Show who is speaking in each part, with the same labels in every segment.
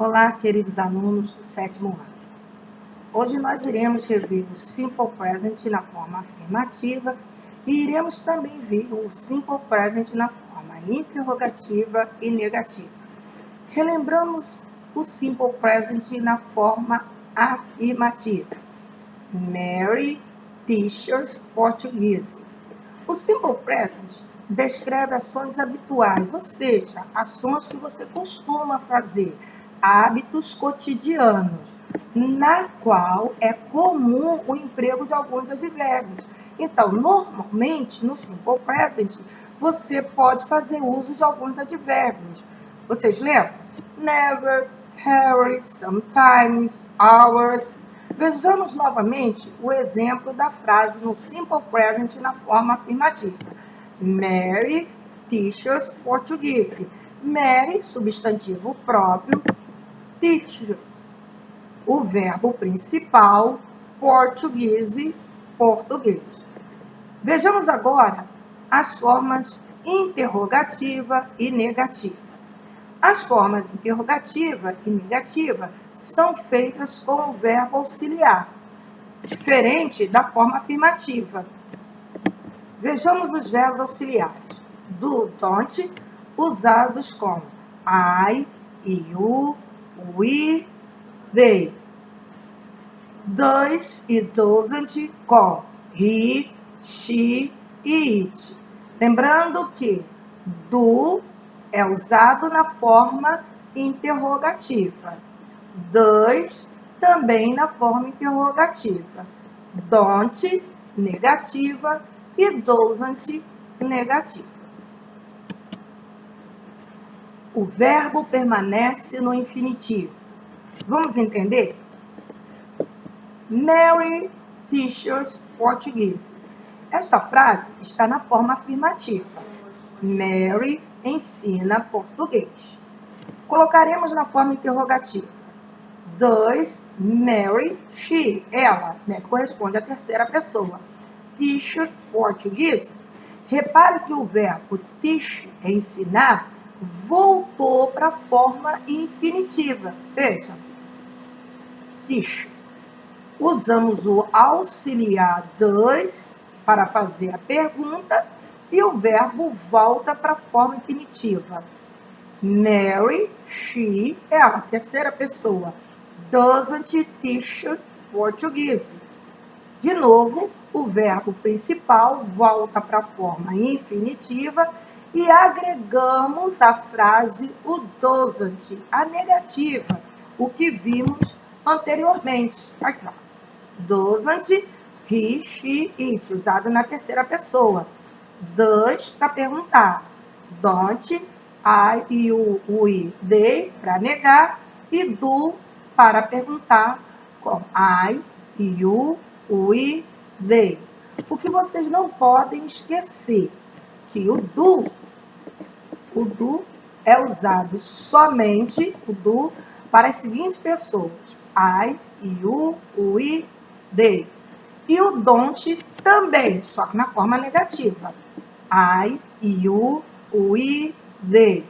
Speaker 1: Olá, queridos alunos do 7º ano. Hoje nós iremos rever o Simple Present na forma afirmativa e iremos também ver o Simple Present na forma interrogativa e negativa. Relembramos o Simple Present na forma afirmativa. Mary teaches Portuguese. O Simple Present descreve ações habituais, ou seja, ações que você costuma fazer, hábitos cotidianos, na qual é comum o emprego de alguns advérbios. Então, normalmente, no Simple Present, você pode fazer uso de alguns advérbios. Vocês lembram? Never, rarely, sometimes, always. Vejamos novamente o exemplo da frase no Simple Present na forma afirmativa. Mary teaches Portuguese. Mary, substantivo próprio, teaches, o verbo principal, portuguese, português. Vejamos agora as formas interrogativa e negativa. As formas interrogativa e negativa são feitas com o verbo auxiliar, diferente da forma afirmativa. Vejamos os verbos auxiliares. Do, don't, usados com I, you, we, they. Does e doesn't com he, she e it. Lembrando que do é usado na forma interrogativa. Does também na forma interrogativa. Don't, negativa, e doesn't, negativa. O verbo permanece no infinitivo. Vamos entender? Mary teaches Portuguese. Esta frase está na forma afirmativa. Mary ensina português. Colocaremos na forma interrogativa. Does Mary, she, ela, corresponde à terceira pessoa. Teach Portuguese. Repare que o verbo teach, ensinar, voltou para a forma infinitiva. Veja. Teach. Usamos o auxiliar does para fazer a pergunta e o verbo volta para a forma infinitiva. Mary, she, ela, terceira pessoa. Doesn't teach Portuguese. De novo, o verbo principal volta para a forma infinitiva e agregamos a frase o doesn't, a negativa, o que vimos anteriormente. Aqui, ó. Doesn't, he, she, it, usado na terceira pessoa. Does, para perguntar. Don't, I, you, we, they, para negar. E do, para perguntar, com I, you, we, they. O que vocês não podem esquecer, que o do é usado somente, o do, para as seguintes pessoas. I, you, we, they. E o don't também, só que na forma negativa. I, you, we, they.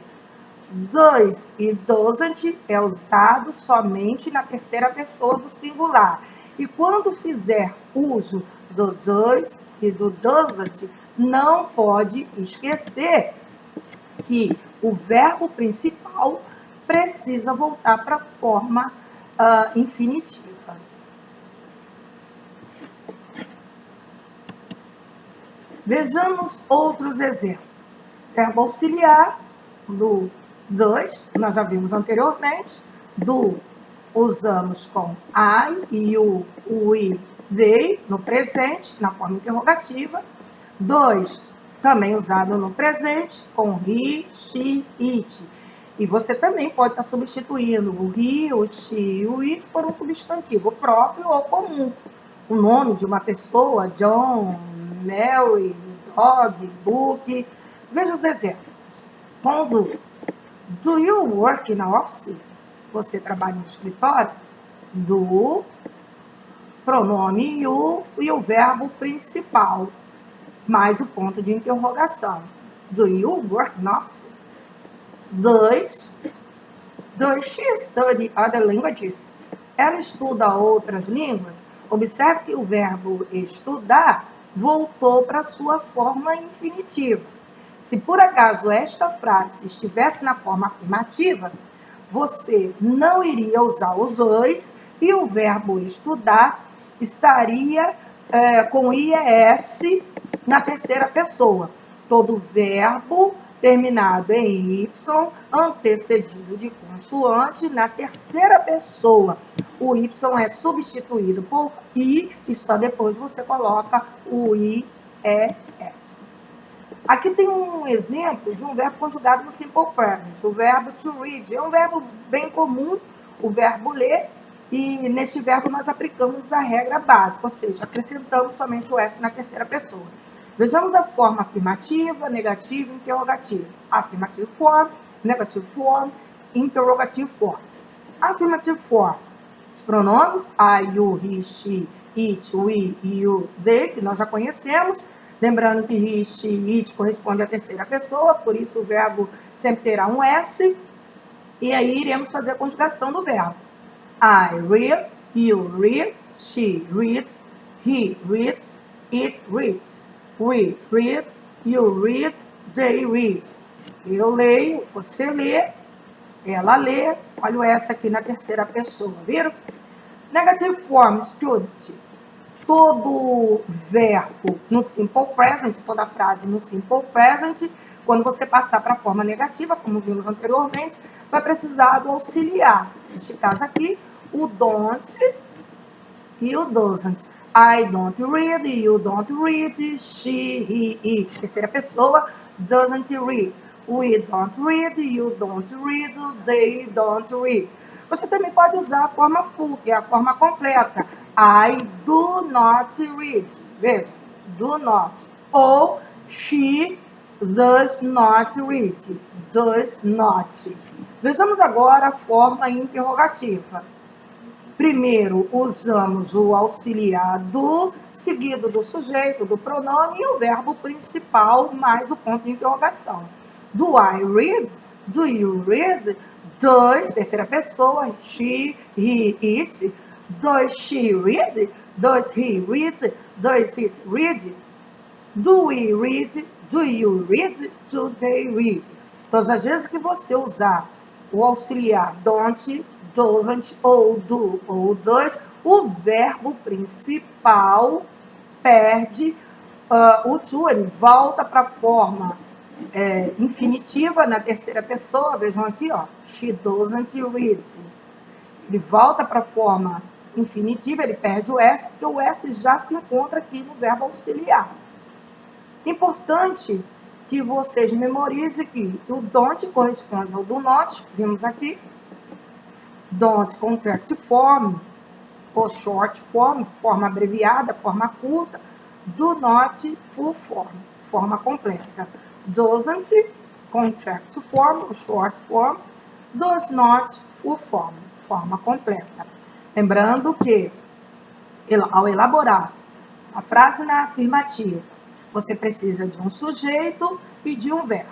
Speaker 1: Does e doesn't é usado somente na terceira pessoa do singular. E quando fizer uso do does e do doesn't, não pode esquecer que o verbo principal precisa voltar para a forma infinitiva. Vejamos outros exemplos. Verbo auxiliar do does, nós já vimos anteriormente. Do usamos com I, you, we, they, no presente, na forma interrogativa. Dois, também usado no presente, com he, she, it. E você também pode estar substituindo o he, o she, o it por um substantivo próprio ou comum. O nome de uma pessoa, John, Mary, dog, book. Veja os exemplos. Com do you work in a office? Você trabalha no escritório? Do, pronome you e o verbo principal, mais o ponto de interrogação. Do you work in office? Does, Does she study other languages? Ela estuda outras línguas? Observe que o verbo estudar voltou para sua forma infinitiva. Se por acaso esta frase estivesse na forma afirmativa, você não iria usar os dois e o verbo estudar estaria com IES na terceira pessoa. Todo verbo terminado em Y, antecedido de consoante na terceira pessoa. O Y é substituído por I e só depois você coloca o IES. Aqui tem um exemplo de um verbo conjugado no simple present. O verbo to read é um verbo bem comum, o verbo ler, e neste verbo nós aplicamos a regra básica, ou seja, acrescentamos somente o S na terceira pessoa. Vejamos a forma afirmativa, negativa e interrogativa. Affirmative form, negative form, interrogative form. Affirmative form. Os pronomes I, you, he, she, it, we, you, they, que nós já conhecemos. Lembrando que he, she, it corresponde à terceira pessoa, por isso o verbo sempre terá um S. E aí iremos fazer a conjugação do verbo. I read, you read, she reads, he reads, it reads. We read, you read, they read. Eu leio, você lê, ela lê. Olha essa aqui na terceira pessoa, viram? Negative form, student. Todo verbo no simple present, toda frase no simple present, quando você passar para a forma negativa, como vimos anteriormente, vai precisar do auxiliar. Neste caso aqui, o don't e o doesn't. I don't read, you don't read, she, he, it. Terceira pessoa, doesn't read. We don't read, you don't read, they don't read. Você também pode usar a forma full, que é a forma completa. I do not read. Veja, do not. Ou she does not read. Does not. Vejamos agora a forma interrogativa. Primeiro, usamos o auxiliar do, seguido do sujeito, do pronome e o verbo principal, mais o ponto de interrogação. Do I read? Do you read? Does, terceira pessoa, she, he, it. Does she read? Does he read? Does it read? Do we read? Do you read? Do they read? Todas as vezes que você usar o auxiliar don't, doesn't, ou do, ou does, o verbo principal perde o to, ele volta para a forma infinitiva na terceira pessoa. Vejam aqui, ó, she doesn't read. Ele volta para a forma infinitiva, ele perde o S, porque o S já se encontra aqui no verbo auxiliar. Importante que vocês memorizem que o don't corresponde ao do not, vimos aqui. Don't contract form, ou short form, forma abreviada, forma curta. Do not full form, forma completa. Doesn't contract form, ou short form. Does not full form, forma completa. Lembrando que, ao elaborar a frase na afirmativa, você precisa de um sujeito e de um verbo.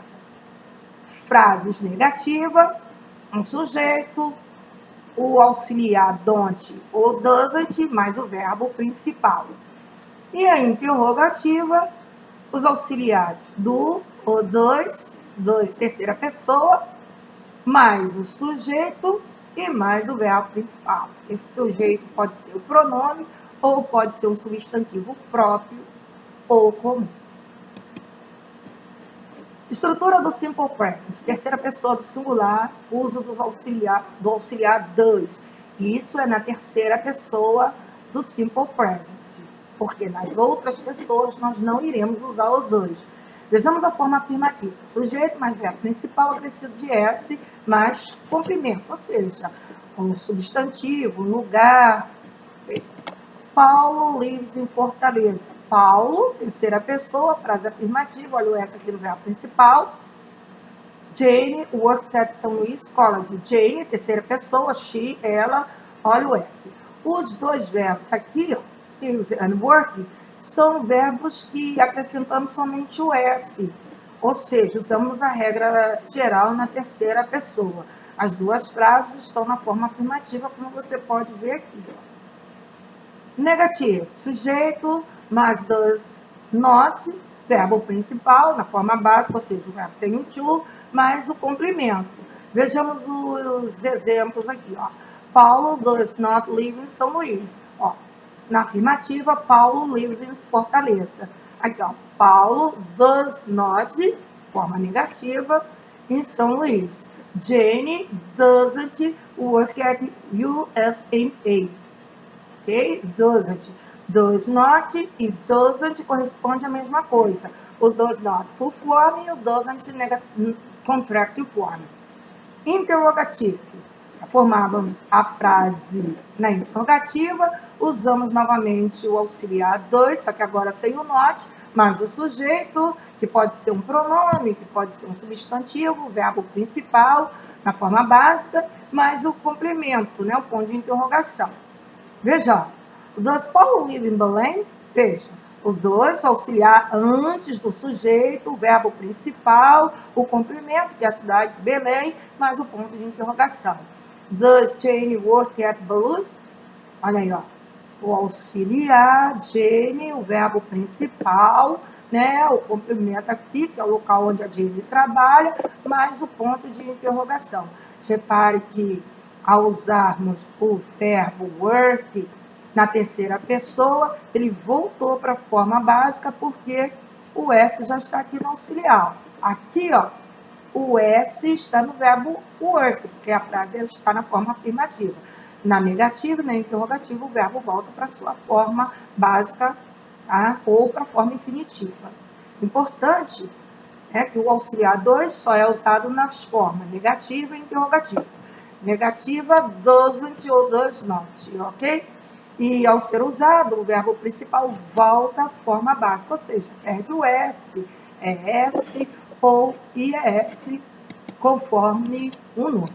Speaker 1: Frases negativas, um sujeito, o auxiliar don't ou doesn't, mais o verbo principal. E a interrogativa, os auxiliares do ou dois, terceira pessoa, mais o sujeito e mais o verbo principal. Esse sujeito pode ser o pronome ou pode ser um substantivo próprio ou comum. Estrutura do simple present. Terceira pessoa do singular, uso do auxiliar does. Isso é na terceira pessoa do simple present, porque nas outras pessoas nós não iremos usar o does. Vejamos a forma afirmativa. Sujeito mais verbo principal acrescido de S mais complemento, ou seja, um substantivo, lugar. Paulo lives em Fortaleza. Paulo, terceira pessoa, frase afirmativa, olha o S aqui no verbo principal. Jane works at São Luís College. Jane, terceira pessoa, she, ela, olha o S. Os dois verbos aqui, ó, use and work, são verbos que acrescentamos somente o S, ou seja, usamos a regra geral na terceira pessoa. As duas frases estão na forma afirmativa, como você pode ver aqui. Ó. Negativo, sujeito, mais does not, verbo principal, na forma básica, ou seja, o verbo sem o to, mais o complemento. Vejamos os exemplos aqui. Ó. Paulo does not live in São Luís. Ó, na afirmativa, Paulo lives em Fortaleza. Aqui, ó, Paulo does not, forma negativa, em São Luís. Jane doesn't work at UFMA. Ok? Doesn't. Does not e doesn't corresponde à mesma coisa. O does not full form e o doesn't contractive form. Interrogativo. Formávamos a frase na interrogativa, usamos novamente o auxiliar dois, só que agora sem o not, mais o sujeito, que pode ser um pronome, que pode ser um substantivo, o verbo principal, na forma básica, mais o complemento, né, o ponto de interrogação. Veja, does Paulo live in Belém? Veja, o dois, auxiliar antes do sujeito, o verbo principal, o complemento, que é a cidade de Belém, mais o ponto de interrogação. Does Jane work at Blues? Olha aí, ó. O auxiliar, Jane, o verbo principal, né? O complemento aqui, que é o local onde a Jane trabalha, mais o ponto de interrogação. Repare que ao usarmos o verbo work na terceira pessoa, ele voltou para a forma básica porque o S já está aqui no auxiliar. Aqui, ó, o S está no verbo work, porque a frase está na forma afirmativa. Na negativa e na interrogativa, o verbo volta para a sua forma básica, tá? Ou para a forma infinitiva. Importante é que o auxiliar 2 só é usado nas formas negativa e interrogativa. Negativa, doesn't ou does not, ok? E ao ser usado, o verbo principal volta à forma básica, ou seja, perde o S, é S ou IES, conforme o número.